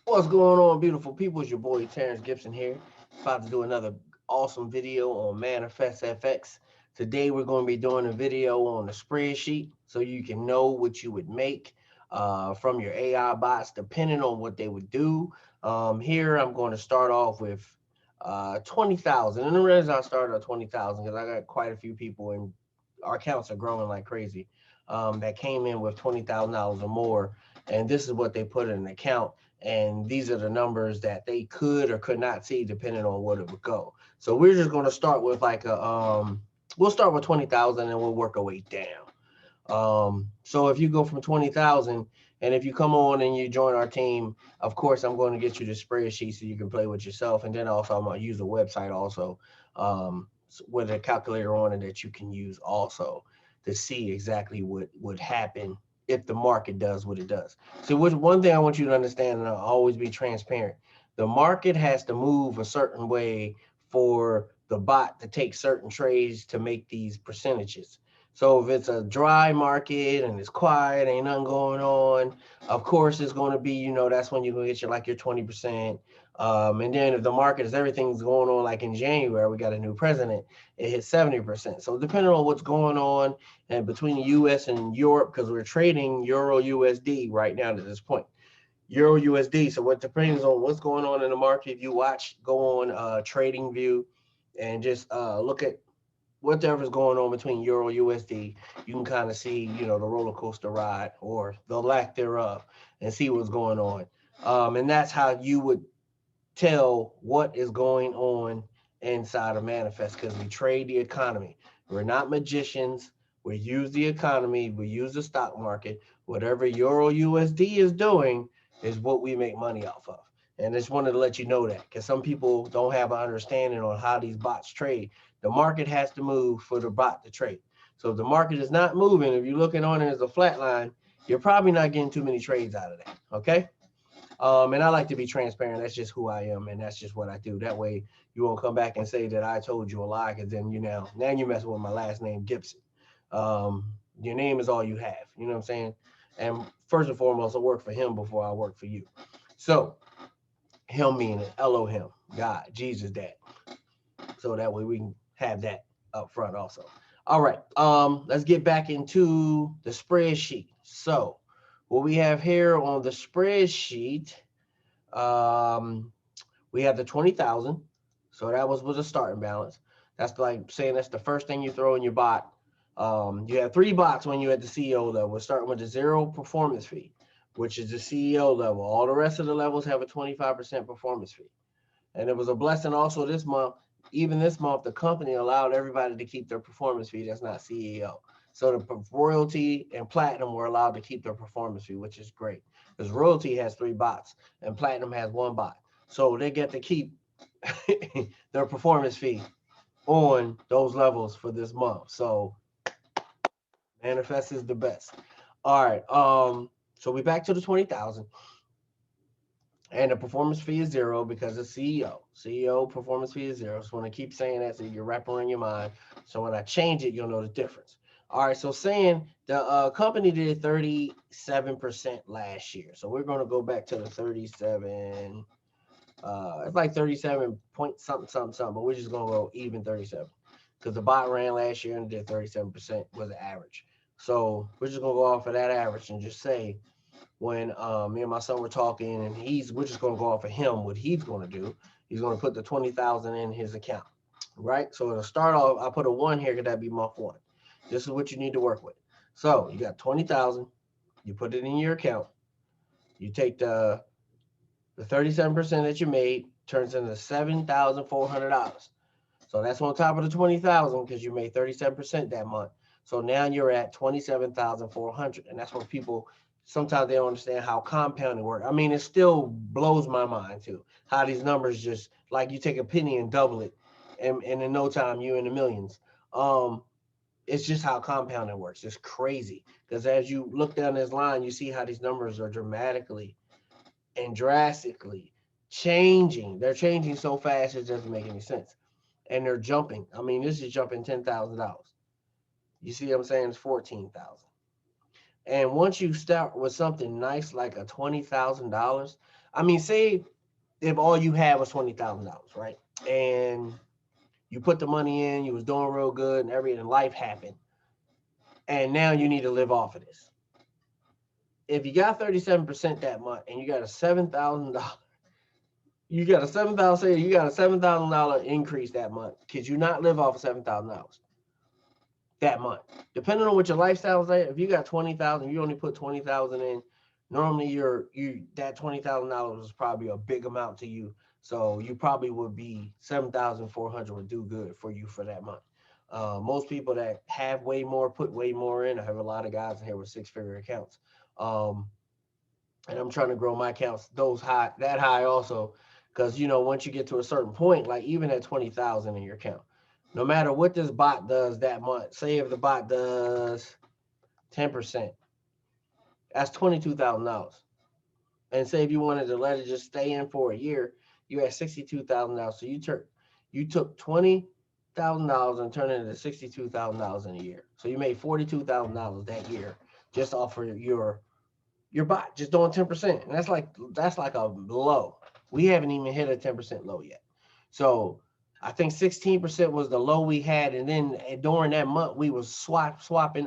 What's going on, beautiful people? It's your boy Terrence Gibson here. About to do another awesome video on ManifestFX. Today we're going to be doing a video on the spreadsheet so you can know what you would make from your AI bots depending on what they would do. Here I'm going to start off with 20,000. And the reason I started at 20,000 because I got quite a few people and our accounts are growing like crazy that came in with $20,000 or more. And this is what they put in an account, and these are the numbers that they could or could not see depending on what it would go. So we're just going to start with like a we'll start with 20,000 and we'll work our way down. So if you go from 20,000 and if you come on and you join our team, of course I'm going to get you the spreadsheet so you can play with yourself, and then also I'm going to use a website also with a calculator on it that you can use also to see exactly what would happen if the market does what it does. So which one thing I want you to understand, and I'll always be transparent, the market has to move a certain way for the bot to take certain trades to make these percentages. So if it's a dry market and it's quiet, ain't nothing going on, of course it's going to be, that's when you're going to get your like your 20%. And then if the market is everything's going on, like in January, we got a new president, it hit 70%. So depending on what's going on and between the US and Europe, because we're trading Euro USD right now to this point. Euro USD. So what depends on what's going on in the market. If you watch, go on Trading View and just look at whatever's going on between Euro USD, you can kind of see, the roller coaster ride or the lack thereof and see what's going on. And that's how you would tell what is going on inside of Manifest, because we trade the economy. We're not magicians. We use the economy. We use the stock market. Whatever Euro USD is doing is what we make money off of. And I just wanted to let you know that because some people don't have an understanding on how these bots trade. The market has to move for the bot to trade. So if the market is not moving, if you're looking on it as a flat line, you're probably not getting too many trades out of that. Okay. And I like to be transparent. That's just who I am, and that's just what I do. That way, you won't come back and say that I told you a lie, because then now you messing with my last name, Gibson. Your name is all you have. You know what I'm saying? And first and foremost, I work for him before I work for you. So him meaning Elohim, God, Jesus, Dad. So that way we can have that up front also. All right. Let's get back into the spreadsheet. So what we have here on the spreadsheet, um, we have the 20,000. So that was a starting balance. That's like saying that's the first thing you throw in your bot. You have three bots when you're at the CEO level. We're starting with the zero performance fee, which is the CEO level. All the rest of the levels have a 25% performance fee. And it was a blessing also this month. Even this month, the company allowed everybody to keep their performance fee that's not CEO. So the royalty and platinum were allowed to keep their performance fee, which is great. Because royalty has three bots and platinum has one bot. So they get to keep their performance fee on those levels for this month. So Manifest is the best. All right. So we back to the 20,000. And the performance fee is zero because it's CEO. CEO performance fee is zero. So when I keep saying that, so you wrap around your mind. So when I change it, you'll know the difference. All right. So saying the company did 37% last year. So we're going to go back to the 37. It's like 37 point something, something, something. But we're just going to go even 37 because the bot ran last year and did 37% was the average. So we're just going to go off of that average and just say when me and my son were talking, and we're just gonna go off of him what he's gonna do. He's gonna put the 20,000 in his account, right? So to start off, I put a one here because that'd be month one. This is what you need to work with. So you got 20,000. You put it in your account. You take the 37% that you made turns into $7,400. So that's on top of the 20,000 because you made 37% that month. So now you're at 27,400, and that's what people sometimes they don't understand how compounding works. I mean, it still blows my mind too how these numbers just like you take a penny and double it, and in no time you're in the millions. Um, it's just how compounding works. It's crazy because as you look down this line, you see how these numbers are dramatically and drastically changing. They're changing so fast it doesn't make any sense, and they're jumping. I mean, this is jumping $10,000. You see what I'm saying? It's 14,000. And once you start with something nice like a $20,000, I mean, say if all you had was $20,000, right? And you put the money in, you was doing real good, and everything, life happened, and now you need to live off of this. If you got 37% that month, and you got a $7,000, you got a $7,000 increase that month. Could you not live off of $7,000 that month? Depending on what your lifestyle is at, if you got 20,000, you only put 20,000 in. Normally, that $20,000 is probably a big amount to you. So you probably would be 7,400 would do good for you for that month. Most people that have way more put way more in. I have a lot of guys in here with six-figure accounts, um, and I'm trying to grow my accounts that high also, because once you get to a certain point, like even at 20,000 in your account, no matter what this bot does that month, say if the bot does 10%, that's $22,000. And say if you wanted to let it just stay in for a year, you had $62,000. So you took $20,000 and turned it into $62,000 in a year. So you made $42,000 that year just off of your bot just doing 10%. And that's like a low. We haven't even hit a 10% low yet. So I think 16% was the low we had, and then during that month we was swapping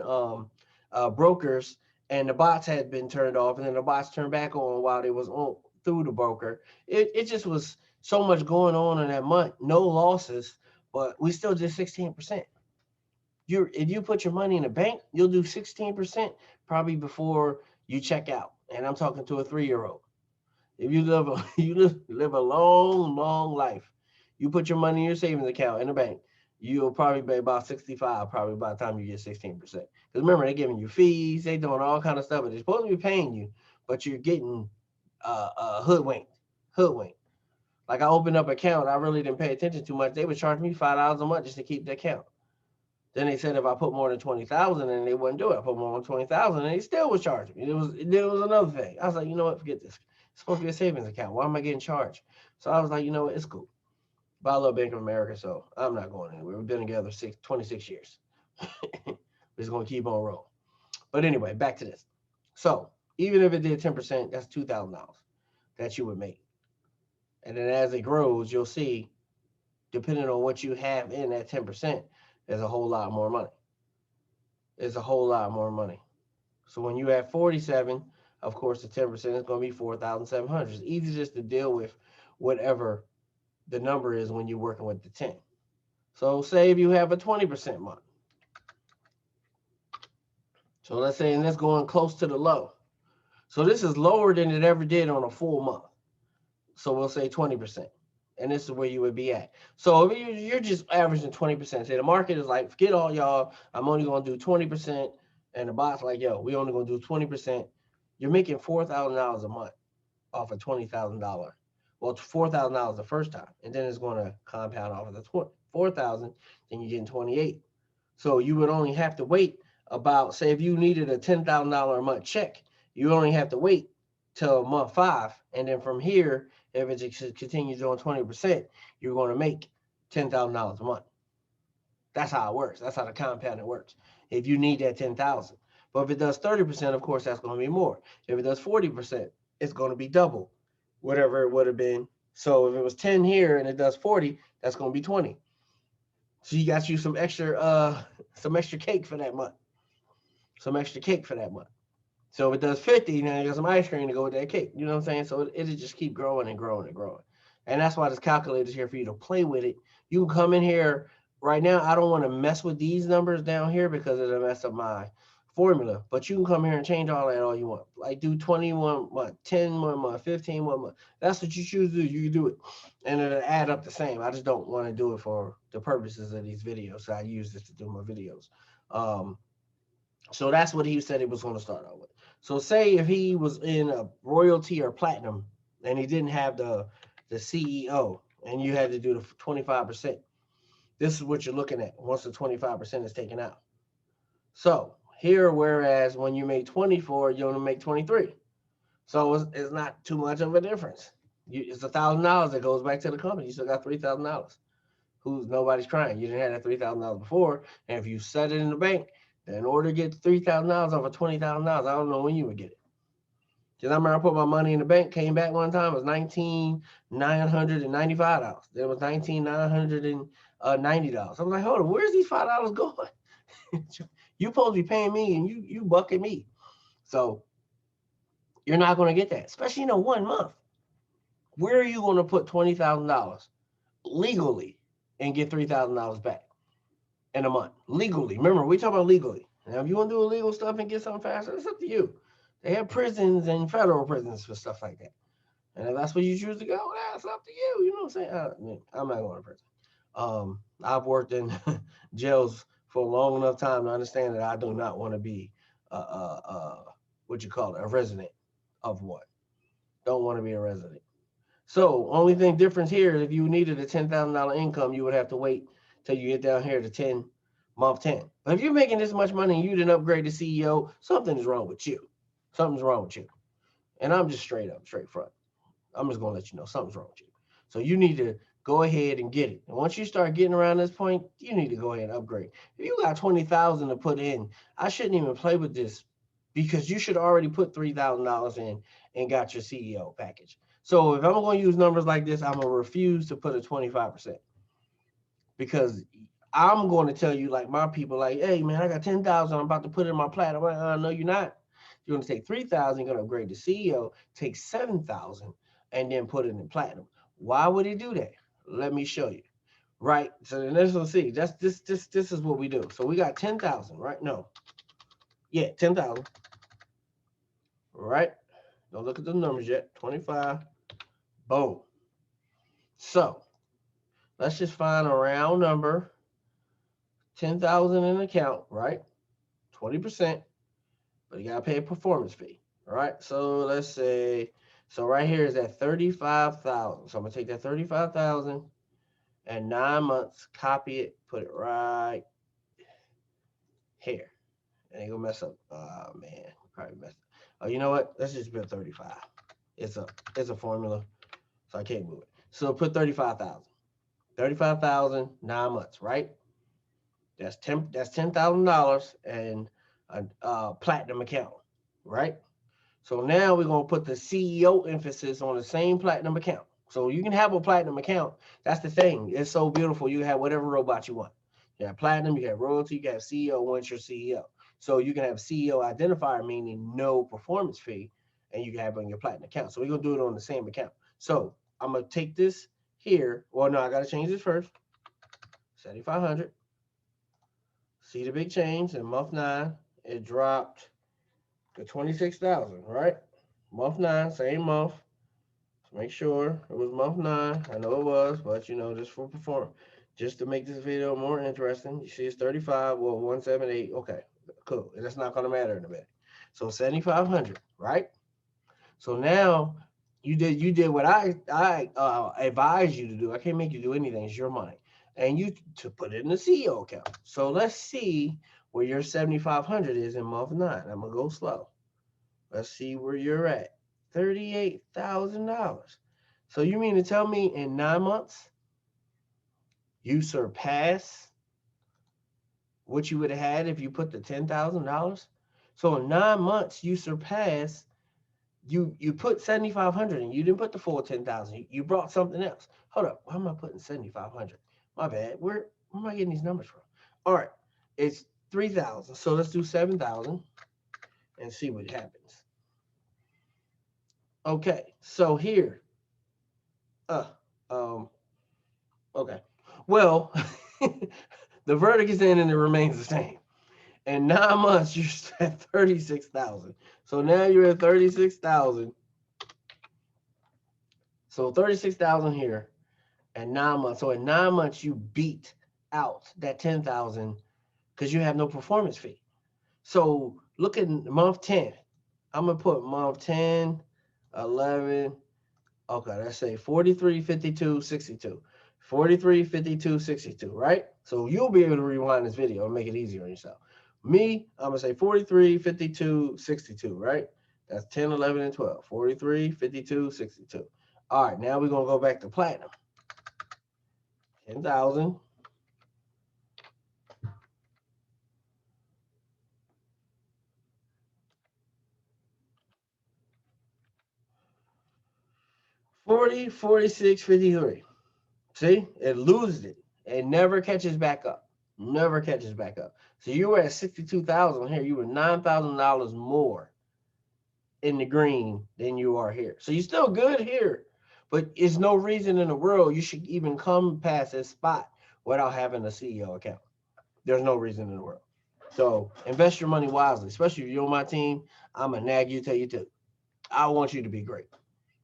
brokers, and the bots had been turned off, and then the bots turned back on while they was on through the broker. It just was so much going on in that month, no losses, but we still did 16%. If you put your money in a bank, you'll do 16% probably before you check out. And I'm talking to a 3-year-old. If you live a long, long life, you put your money in your savings account in the bank, you'll probably be about 65 probably by the time you get 16%. Because remember, they're giving you fees, they doing all kind of stuff, and they're supposed to be paying you, but you're getting hoodwinked. Hoodwinked. Like I opened up an account, I really didn't pay attention too much. They would charge me $5 a month just to keep the account. Then they said if I put more than 20,000 and they wouldn't do it. I put more than 20,000 and they still was charging me. It was another thing. I was like, you know what, forget this. It's supposed to be a savings account. Why am I getting charged? So I was like, you know what, it's cool. But I love Bank of America, so I'm not going anywhere. We've been together 26 years. We're just gonna keep on rolling. But anyway, back to this. So even if it did 10%, that's $2,000 that you would make. And then as it grows, you'll see, depending on what you have in that 10%, there's a whole lot more money. It's a whole lot more money. So when you have 47, of course, the 10% is going to be 4,700. It's easy just to deal with whatever the number is when you're working with the 10. So say if you have a 20% month. So let's say, and that's going close to the low. So this is lower than it ever did on a full month. So we'll say 20%. And this is where you would be at. So if you're just averaging 20%, say the market is like, forget all y'all, I'm only going to do 20%. And the bot's like, yo, we only going to do 20%. You're making $4,000 a month off of $20,000. Well, it's $4,000 the first time. And then it's going to compound off of the 4,000. Then you're getting 28. So you would only have to wait about, say if you needed a $10,000 a month check, you only have to wait till month 5. And then from here, if it continues doing 20%, you're going to make $10,000 a month. That's how it works. That's how the compounding works. If you need that 10,000, but if it does 30%, of course, that's going to be more. If it does 40%, it's going to be double whatever it would have been. So if it was 10 here and it does 40, that's going to be 20. So you got you some extra cake for that month. Some extra cake for that month. So if it does 50, now you got some ice cream to go with that cake. You know what I'm saying? So it'll just keep growing and growing and growing. And that's why this calculator is here for you to play with it. You can come in here right now. I don't want to mess with these numbers down here because it'll mess up my formula. But you can come here and change all that all you want. Like do 21 month, 10 1 month, 15 1 month. That's what you choose to do. You can do it. And it'll add up the same. I just don't want to do it for the purposes of these videos. So I use this to do my videos. So that's what he said he was going to start out with. So say if he was in a royalty or platinum and he didn't have the CEO and you had to do the 25%, this is what you're looking at once the 25% is taken out. So here, whereas when you make 24, you only make 23. So it's not too much of a difference. It's $1,000 that goes back to the company. You still got $3,000. Nobody's crying. You didn't have that $3,000 before. And if you set it in the bank, In order to get $3,000 off of $20,000, I don't know when you would get it. Because I remember I put my money in the bank, came back one time, it was $19,995. Then it was $19,990. I'm like, hold on, where's these $5 going? You supposed to be paying me and you bucking me. So you're not going to get that, especially in a 1 month. Where are you going to put $20,000 legally and get $3,000 back in a month? Legally. Remember, we talk about legally. Now, if you want to do illegal stuff and get something faster, it's up to you. They have prisons and federal prisons for stuff like that. And if that's where you choose to go, that's up to you. You know what I'm saying? I'm not going to prison. I've worked in jails for a long enough time to understand that I do not want to be what you call it, a resident of one. Don't want to be a resident. So only thing difference here is if you needed a $10,000 income, you would have to wait till you get down here to month 10. But if you're making this much money and you didn't upgrade to CEO, something is wrong with you. Something's wrong with you. And I'm just straight front. I'm just going to let you know something's wrong with you. So you need to go ahead and get it. And once you start getting around this point, you need to go ahead and upgrade. If you got 20,000 to put in, I shouldn't even play with this because you should already put $3,000 in and got your CEO package. So if I'm going to use numbers like this, I'm going to refuse to put a 25% because I'm going to tell you, like my people, like, hey, man, I got 10,000. I'm about to put it in my platinum. No, you're not. You're going to take 3,000. You're going to upgrade the CEO, take 7,000, and then put it in platinum. Why would he do that? Let me show you. Right. So then let's see. This is what we do. So we got 10,000, right? No. Yeah, 10,000. Right. Don't look at the numbers yet. 25. Boom. So let's just find a round number. 10,000 in account, right? 20%. But you gotta pay a performance fee. All right. So let's say, so right here is at 35,000. So I'm gonna take that 35,000 and 9 months, copy it, put it right here. And ain't gonna mess up. Oh man, probably messed up. Oh, you know what? Let's just put 35. It's a formula, so I can't move it. So put 35,000. 35,000, 9 months, right? That's $10,000 and a platinum account, right? So now we're gonna put the CEO emphasis on the same platinum account. So you can have a platinum account. That's the thing. It's so beautiful. You have whatever robot you want. You have platinum, you have royalty, you have CEO once you're CEO. So you can have CEO identifier, meaning no performance fee, and you can have it on your platinum account. So we're gonna do it on the same account. So I'm gonna take this here. Well, no, I gotta change this first. 7,500. See the big change in month 9. It dropped to 26,000, right? Month 9, same month. Make sure it was month 9. I know it was, but just for perform, just to make this video more interesting. You see it's 35, well, 178. Okay, cool. And that's not gonna matter in a minute. So 7,500, right? So now you did what I advise you to do. I can't make you do anything. It's your money. And you to put it in the CEO account. So let's see where your 7,500 is in month 9. I'm gonna go slow. Let's see where you're at. $38,000. So you mean to tell me in 9 months you surpass what you would have had if you put the $10,000? So in 9 months you surpass. You put 7,500 and you didn't put the full 10,000. You brought something else. Hold up. Why am I putting 7,500? My bad. Where am I getting these numbers from? All right. It's 3,000. So let's do 7,000 and see what happens. Okay. So here. Okay. Well, the verdict is in and it remains the same. In 9 months, you're at 36,000. So now you're at 36,000. So 36,000 here and 9 months. So in 9 months, you beat out that 10,000 because you have no performance fee. So look at month 10. I'm going to put month 10, 11. Okay, let's say 43, 52, 62. 43, 52, 62, right? So you'll be able to rewind this video and make it easier on yourself. Me, I'm going to say 43, 52, 62, right? That's 10, 11, and 12. 43, 52, 62. All right, now we're going to go back to platinum. 10,000. 40, 46, 53. See, it loses it. It never catches back up. Never catches back up. So you were at 62,000 here. You were $9,000 more in the green than you are here. So you're still good here, but it's no reason in the world you should even come past this spot without having a CEO account. There's no reason in the world. So invest your money wisely, especially if you're on my team. I'm a nag you, tell you to. I want you to be great.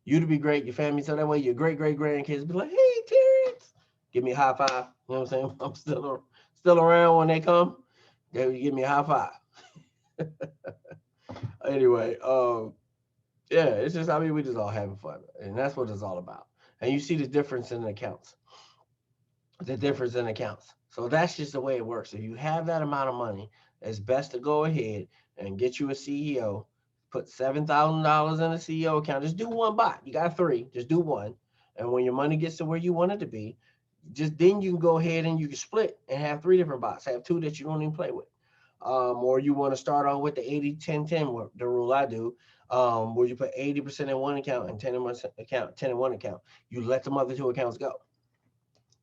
You to be great, your family, so that way your great great grandkids be like, hey Terrence, give me a high five. You know what I'm saying? I'm still around when they come. They would give me a high five. Anyway, yeah, it's just I mean we just all having fun, and that's what it's all about. And you see the difference in the accounts, the difference in accounts. So that's just the way it works. If you have that amount of money, it's best to go ahead and get you a CEO. Put $7,000 in a CEO account. Just do one bot. You got three. Just do one. And when your money gets to where you want it to be, just then you can go ahead and you can split and have three different bots. Have two that you don't even play with. Or you want to start off with the 80-10-10, the rule I do, where you put 80% in one account and 10 in one account, 10 in one account. You let the other two accounts go.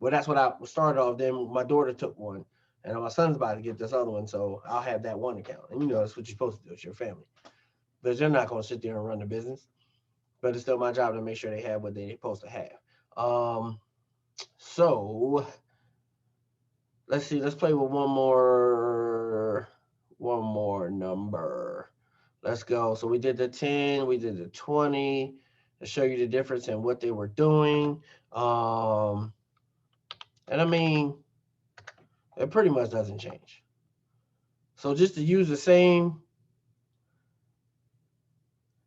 Well, that's what I started off. Then my daughter took one, and my son's about to get this other one, so I'll have that one account. And you know, that's what you're supposed to do. It's your family, but they're not going to sit there and run the business. But it's still my job to make sure they have what they're supposed to have. So let's see. Let's play with one more number. Let's go. So we did the 10, we did the 20 to show you the difference in what they were doing. And I mean, it pretty much doesn't change. So just to use the same,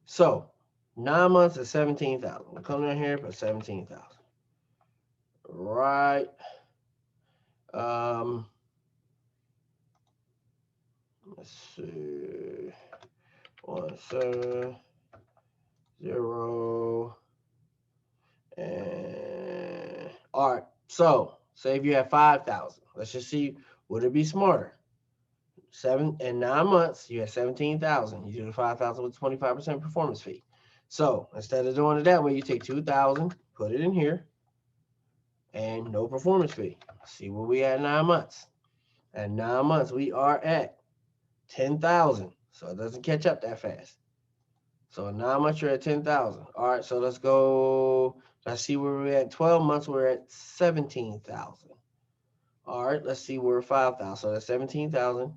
so 9 months is 17,000. We'll come down here for 17,000. Right. Um, let's see. 17 0 and all right. So say if you have 5,000, let's just see, would it be smarter? 9 months, you have 17,000. You do the 5,000 with 25% performance fee. So instead of doing it that way, you take 2,000, put it in here, and no performance fee. See where we at 9 months. At 9 months, we are at 10,000. So it doesn't catch up that fast. So in 9 months, you're at 10,000. All right, so let's go. Let's see where we're at. 12 months, we're at 17,000. All right, let's see where 5,000. So that's 17,000.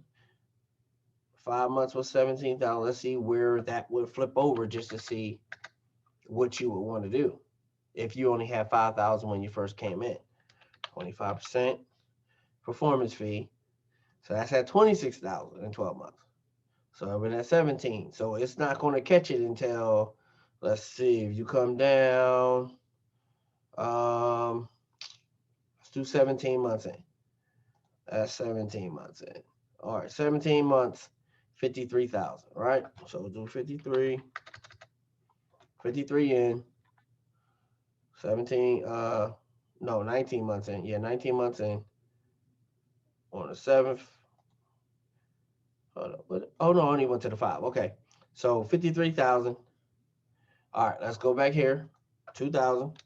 5 months was 17,000. Let's see where that would flip over just to see what you would want to do if you only had 5,000 when you first came in. 25% performance fee. So that's at 26,000 in 12 months. So I've been at 17. So it's not going to catch it until, let's see, if you come down, let's do 17 months in. That's 17 months in. All right, 17 months, 53,000, right? So we'll do 53 in, 17, no, 19 months in. Yeah, 19 months in. On the 7th. Hold on. Oh, no, I only went to the 5. Okay. So 53,000. All right, let's go back here. 2,000.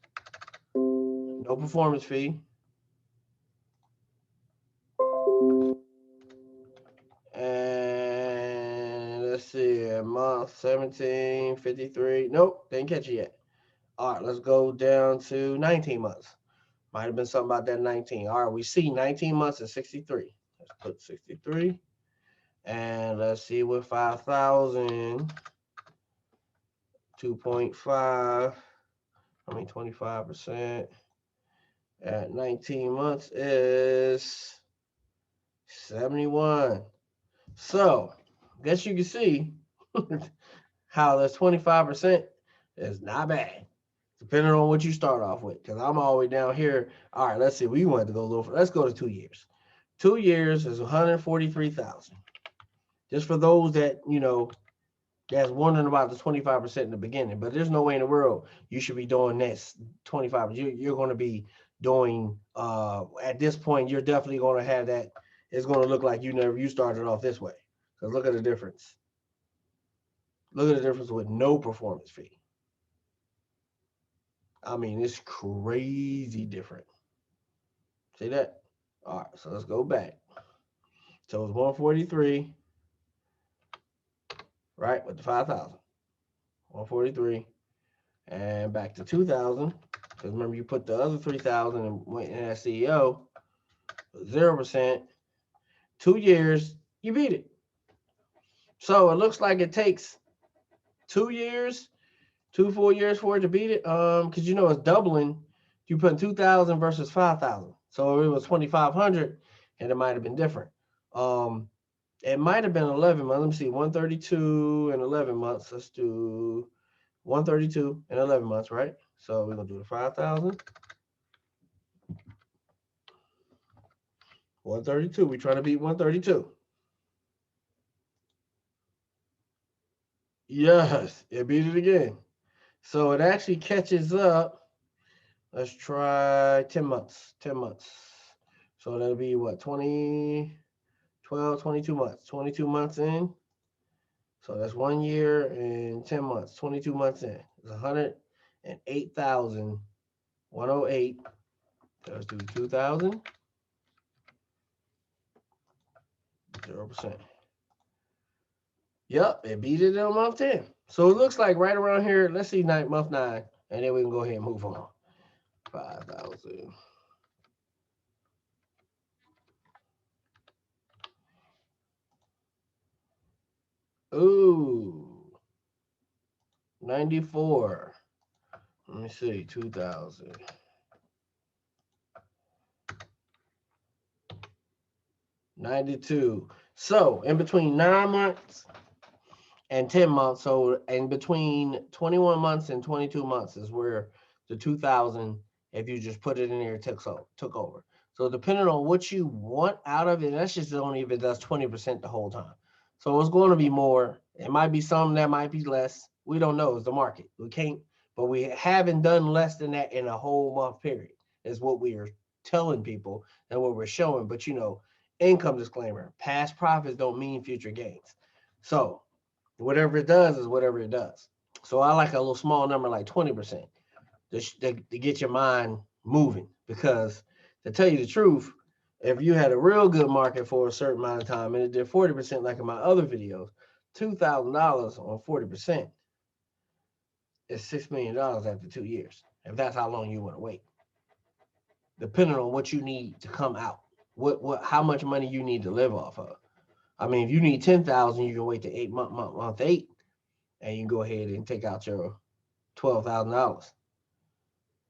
No performance fee. And let's see, month 17, 53. Nope, didn't catch it yet. All right, let's go down to 19 months. Might have been something about that 19. All right, we see 19 months is 63. Let's put 63. And let's see what 5,000, 2.5, 25% at 19 months is 71. So, I guess you can see how that's 25% is not bad, depending on what you start off with. Because I'm all the way down here. All right, let's see. We wanted to go a little further. Let's go to 2 years. 2 years is 143,000. Just for those that, that's wondering about the 25% in the beginning. But there's no way in the world you should be doing this 25. You're going to be doing, at this point, you're definitely going to have that. It's going to look like you started off this way. Because look at the difference. Look at the difference with no performance fee. I mean, it's crazy different. See that? All right, so let's go back. So it's 143, right, with the 5,000. 143, and back to 2,000. Because remember, you put the other 3,000 and went in as CEO, 0%. 2 years, you beat it. So it looks like it takes 2 years, 2 full years for it to beat it. Because you know it's doubling. You put 2,000 versus 5,000. So it was 2,500, and it might have been different. Um, it might have been 11 months. Let me see, 132 and 11 months. Let's do 132 and 11 months, right? So we're gonna do the 5,000. 132. We're trying to beat 132. Yes, it beat it again. So it actually catches up. Let's try 10 months. 10 months. So that'll be what? 20, 12, 22 months. 22 months in. So that's 1 year and 10 months. 22 months in. It's 108,108. Let's do 2,000. 0%. Yep, it beat it in month 10. So it looks like right around here, let's see month 9, and then we can go ahead and move on. 5,000. Ooh, 94. Let me see, 2,000. 92. So in between 9 months and 10 months, so in between 21 months and 22 months is where the 2,000, if you just put it in there, took over. So depending on what you want out of it, that's just only if it does 20% the whole time. So it's going to be more. It might be some that might be less. We don't know. It's the market. We can't, but we haven't done less than that in a whole month period, is what we are telling people and what we're showing. But income disclaimer, past profits don't mean future gains. So whatever it does is whatever it does. So I like a little small number like 20% to get your mind moving. Because to tell you the truth, if you had a real good market for a certain amount of time and it did 40% like in my other videos, $2,000 on 40% is $6 million after 2 years. If that's how long you want to wait, depending on what you need to come out, how much money you need to live off of. I mean, if you need 10,000, you can wait to month 8, and you can go ahead and take out your $12,000.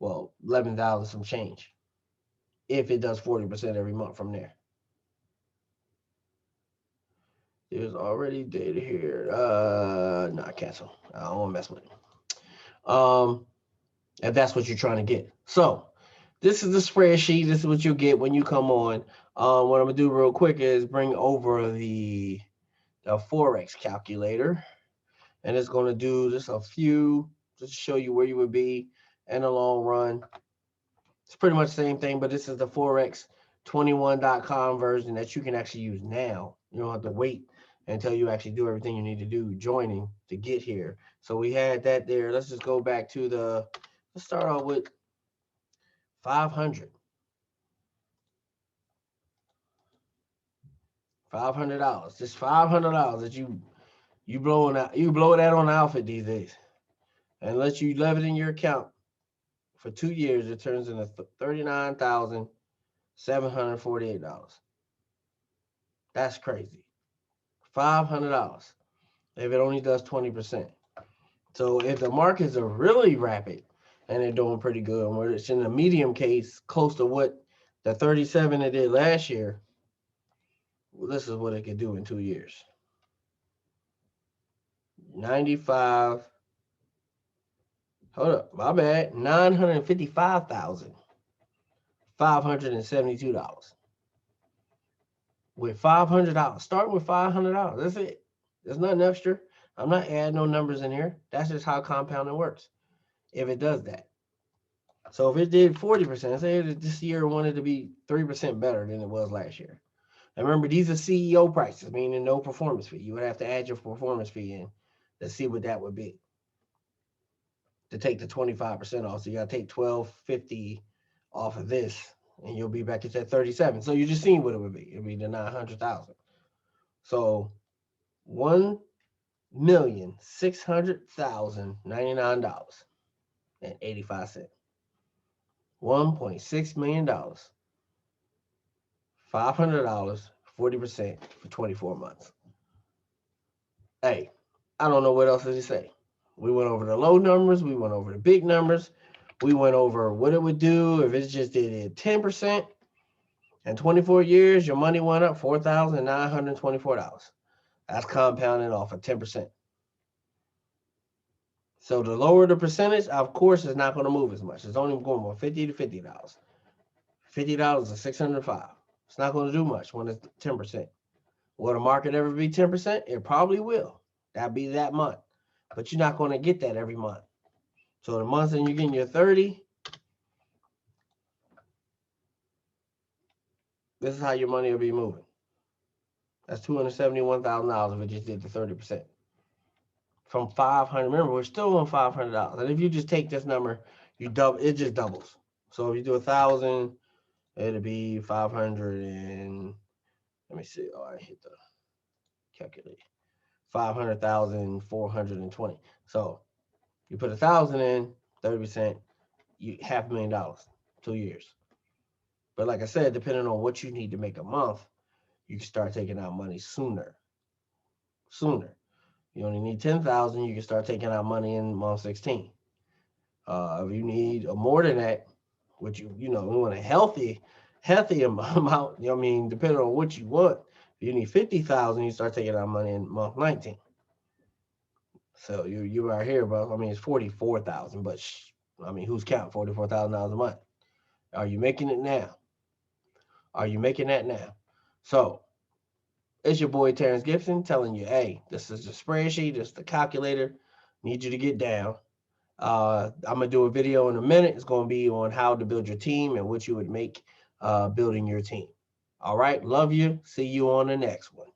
Well, 11,000 some change. If it does 40% every month from there. There's already data here. Not cancel. I don't want to mess with it. If that's what you're trying to get. So this is the spreadsheet. This is what you get when you come on. What I'm gonna do real quick is bring over the forex calculator, and it's gonna do just a few, just to show you where you would be in the long run. It's pretty much the same thing, but this is the forex21.com version that you can actually use now. You don't have to wait until you actually do everything you need to do joining to get here. So we had that there. Let's just go back to let's start off with 500. $500. Just $500 that you blow that on the outfit these days. And let you leave it in your account for 2 years, it turns into $39,748. That's crazy. $500 if it only does 20%. So if the markets are really rapid and they're doing pretty good, where it's in the medium case, close to what the 37 it did last year, well, this is what it could do in 2 years. 95. Hold up, my bad. $955,572 with $500. Starting with $500. That's it. There's nothing extra. I'm not adding no numbers in here. That's just how compounding works. If it does that. So if it did 40%, say this year wanted to be 3% better than it was last year. And remember, these are CEO prices, meaning no performance fee. You would have to add your performance fee in to see what that would be. to take the 25% off. So you got to take 1250 off of this, and you'll be back at that 37. So you just seen what it would be. It'd be the 900,000. So $1,600,099.85. $1.6 million, $500, 40% for 24 months. Hey, I don't know what else to say. We went over the low numbers. We went over the big numbers. We went over what it would do if it just did 10%. In 24 years, your money went up $4,924. That's compounding off of 10%. So the lower the percentage, of course, it's not going to move as much. It's only going from $50 to $50. $50 is $605. It's not going to do much when it's 10%. Will the market ever be 10%? It probably will. That'll be that month. But you're not going to get that every month. So the months that you're getting your 30, this is how your money will be moving. That's $271,000 if it just did the 30%. From $500, remember, we're still on $500. And if you just take this number, you double, it just doubles. So if you do 1,000, it'll be 500 and, let me see. Oh, I hit the calculate. 500,420. So you put 1,000 in, 30%, you $500,000, 2 years. But like I said, depending on what you need to make a month, you can start taking out money sooner. You only need 10,000, you can start taking out money in month 16. If you need more than that, which you want a healthy amount, depending on what you want. If you need 50,000, you start taking out money in month 19. So you are here, but it's 44,000, but who's counting $44,000 a month? Are you making it now? Are you making that now? So it's your boy Terrence Gibson telling you, hey, this is the spreadsheet, this is the calculator. Need you to get down. I'm gonna do a video in a minute. It's gonna be on how to build your team and what you would make building your team. All right, love you. See you on the next one.